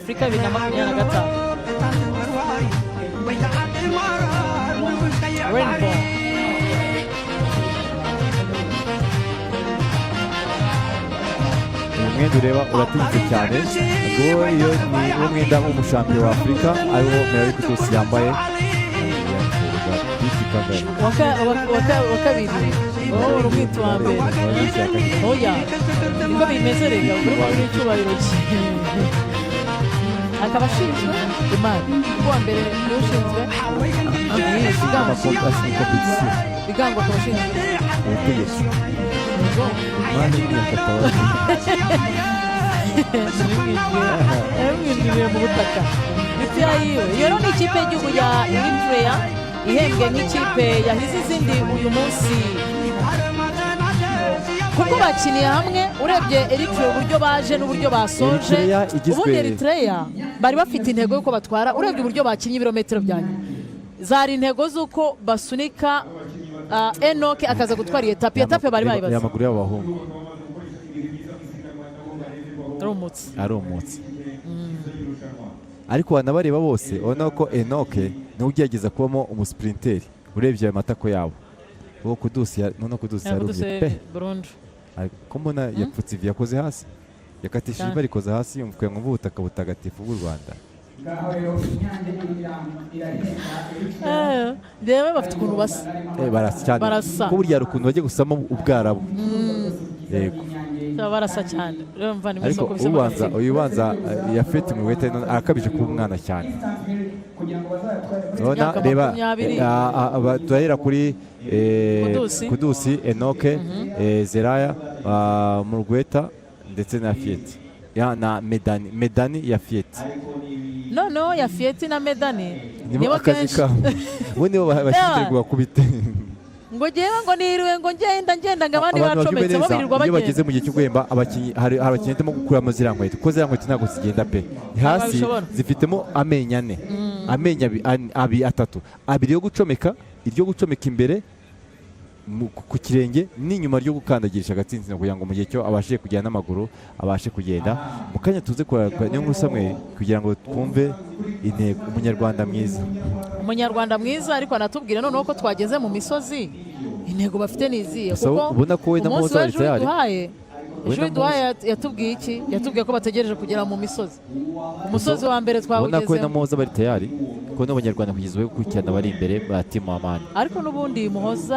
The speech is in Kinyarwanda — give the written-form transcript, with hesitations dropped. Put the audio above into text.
Afurika 2025 Rainbow umwenda ureba uratinze cyane ngo iyo ni umwenda w'umushampiyo wa Afurika ariwo Mary Kutus yambaye wa kabiri urumwito wa mbere oya niko bimeze rega urimo n'icyubahiro cye akaba ashinzwe imana uwa mbere niwe ushinzwe bigango akaba ashinzwe ubutegetsi imana y'imyakatawa yamwinjiriye mu butaka imipira yiwe iyo ni ikipe y'igihugu ya Eritrea ihembwe nk'ikipe yahize izindi uyu munsi kuko bakiniye hamwe urebye Eritrea uburyo baje n'uburyo basoje ubundi Eritrea bari bafite intego y'uko batwara urebye uburyo bakinnye ibirometero bya nyuma zari intego z'uko basunika Enoch akaza gutwara iyi etape bari bayibaza y'amaguru y'abahungu arumutse ariko wanabareba bose ubona ko Enoch niwe ugerageza kubamo umusprinteri urebye ayo matako yabo uwo Kudusi yarumye pe ko mbona yapfutse ivi yakoze hasi yakatishije ivi arikoza hasi yumvuye ngo ubutaka butagatifu bw'u Rwanda reba bafite ukuntu basa barasa cyane ko burya ukuntu bagiye gusamo ubwarabu yego barasa cyane ariko ubanza yafite mu wete arakabije kuba umwana cyane nona reba turahera kuri Kudusi Enoch Zeraya Murugweta ndetse na Fieti na Medani ya Fieti no ya Fieti na Medani nibo kenshi bo nibo bashinzwe kubite ngo jewe ngo niriwe ngo ngenda ngabandi bacometse bo birirwa bagenda iyo bageze mu gihe cyo guhemba abakinyi hari abakinyi ndimo gukura amazira nkweto ko zira nkweto ntago zigenda pe hasi zifitemo amenya ane amenya atatu abiri yo gucomeka iryo gucomeka imbere ku kirenge n'inyuma ryo gukandagirisha agatsinzi kugira ngo mu gihe cyo abashije kugenda n'amaguru abashe kugenda mu kanya tuze niyo nkuru samwe kugira ngo twumve intego umunyarwanda mwiza ariko anatubwira noneho ko twageze mu misozi intego bafite niziye kuko ubona ko we na Moza ari tayari ejo duhaye yatubwiye iki yatubwiye ko bategereje kugera mu misozi umusozi wa mbere twawugeze ubona ko we na Moza bari tayari ko n'abanyarwanda kugeza ubu gukurikirana bari imbere ba timu Amani ariko n'ubundi Muhoza